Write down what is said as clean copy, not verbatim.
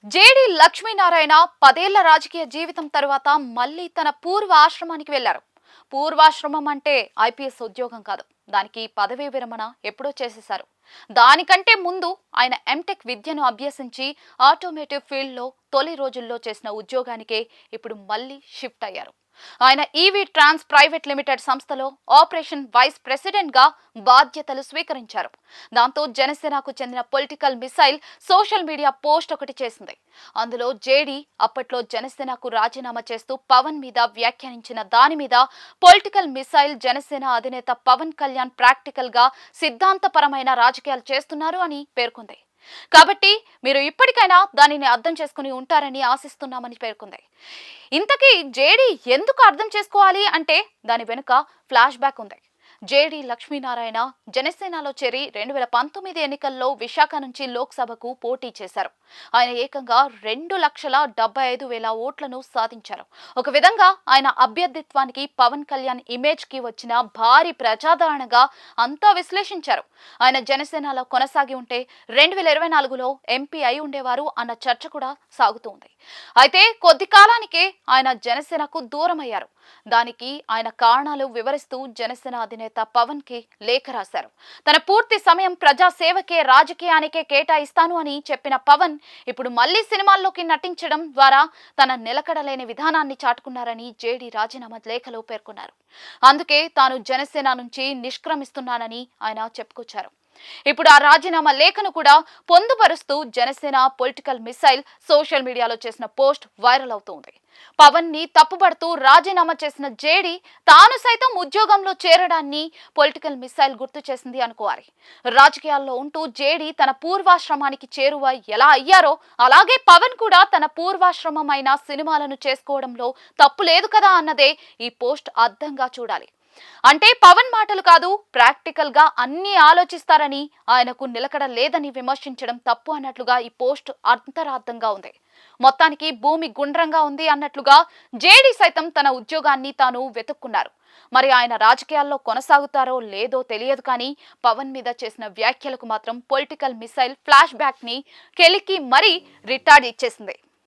JD Lakshminarayana 10 ఏళ్ల రాజకీయ జీవితం తరువాత మళ్ళీ తన పూర్వ ఆశ్రమానికి వెళ్లారు. పూర్వాశ్రమం అంటే ఐపీఎస్ ఉద్యోగం కాదు. దానికి పదవీ విరమణ ఎప్పుడో చేసేశారు. దానికంటే ముందు ఆయన ఎంటెక్ విద్యను అభ్యసించి ఆటోమేటివ్ ఫీల్డ్లో తొలి రోజుల్లో చేసిన ఉద్యోగానికే ఇప్పుడు మళ్ళీ షిఫ్ట్ అయ్యారు. ఆయన ఈవీ ట్రాన్స్ ప్రైవేట్ లిమిటెడ్ సంస్థలో ఆపరేషన్ వైస్ ప్రెసిడెంట్ గా బాధ్యతలు స్వీకరించారు. దాంతో జనసేనకు చెందిన political missile social media post ఒకటి చేసింది. అందులో జేడీ అప్పట్లో జనసేనకు రాజీనామా చేస్తూ పవన్ మీద వ్యాఖ్యానించిన దాని మీద పొలిటికల్ మిసైల్ జనసేన అధినేత పవన్ కళ్యాణ్ ప్రాక్టికల్ గా సిద్ధాంతపరమైన రాజకీయాలు చేస్తున్నారు అని పేర్కొంది. కాబట్టి మీరు ఇప్పటికైనా దానిని అర్థం చేసుకుని ఉంటారని ఆశిస్తున్నామని పేర్కొంది. ఇంతకీ జేడీ ఎందుకు అర్థం చేసుకోవాలి అంటే దాని వెనుక ఫ్లాష్ బ్యాక్ ఉంది. జేడి లక్ష్మీనారాయణ జనసేనలో చేరి 2019 ఎన్నికల్లో విశాఖ నుంచి లోక్సభకు పోటీ చేశారు. ఆయన ఏకంగా 2,75,000 ఓట్లను సాధించారు. ఒక విధంగా ఆయన అభ్యర్థిత్వానికి పవన్ కళ్యాణ్ ఇమేజ్ కి వచ్చిన భారీ ప్రజాదరణగా అంతా విశ్లేషించారు. ఆయన జనసేనలో కొనసాగి ఉంటే 2024లో ఎంపీ అయి ఉండేవారు అన్న చర్చ కూడా సాగుతోంది. అయితే కొద్ది కాలానికే ఆయన జనసేనకు దూరమయ్యారు. దానికి ఆయన కారణాలు వివరిస్తూ జనసేన అధినేత పవన్ కి లేఖ రాశారు. తన పూర్తి సమయం ప్రజా సేవకే రాజకీయానికే కేటాయిస్తాను అని చెప్పిన పవన్ ఇప్పుడు మళ్లీ సినిమాల్లోకి నటించడం ద్వారా తన నిలకడలేని విధానాన్ని చాటుకున్నారని జేడీ రాజీనామా లేఖలో పేర్కొన్నారు. అందుకే తాను జనసేన నుంచి నిష్క్రమిస్తున్నానని ఆయన చెప్పుకొచ్చారు. ఇప్పుడు ఆ రాజీనామా లేఖను కూడా పొందుపరుస్తూ జనసేన పొలిటికల్ మిసైల్ సోషల్ మీడియాలో చేసిన పోస్ట్ వైరల్ అవుతోంది. పవన్ ని తప్పుపడుతూ రాజీనామా చేసిన జేడీ తాను సైతం ఉద్యోగంలో చేరడాన్ని పొలిటికల్ మిసైల్ గుర్తు చేసింది అనుకోవాలి. రాజకీయాల్లో ఉంటూ జేడీ తన పూర్వాశ్రమానికి చేరువ ఎలా అయ్యారో అలాగే పవన్ కూడా తన పూర్వాశ్రమమైన సినిమాలను చేసుకోవడంలో తప్పు లేదు కదా అన్నదే ఈ పోస్ట్ అర్థంగా చూడాలి. అంటే పవన్ మాటలు కాదు, ప్రాక్టికల్ గా అన్ని ఆలోచిస్తారని, ఆయనకు నిలకడ లేదని విమర్శించడం తప్పు అన్నట్లుగా ఈ పోస్ట్ అంతరార్థంగా ఉంది. మొత్తానికి భూమి గుండ్రంగా ఉంది అన్నట్లుగా జేడీ సైతం తన ఉద్యోగాన్ని తాను వెతుక్కున్నారు. మరి ఆయన రాజకీయాల్లో కొనసాగుతారో లేదో తెలియదు కానీ పవన్ మీద చేసిన వ్యాఖ్యలకు మాత్రం పొలిటికల్ మిసైల్ ఫ్లాష్ బ్యాక్ ని కెలికి మరీ రిటార్డ్ ఇచ్చేసింది.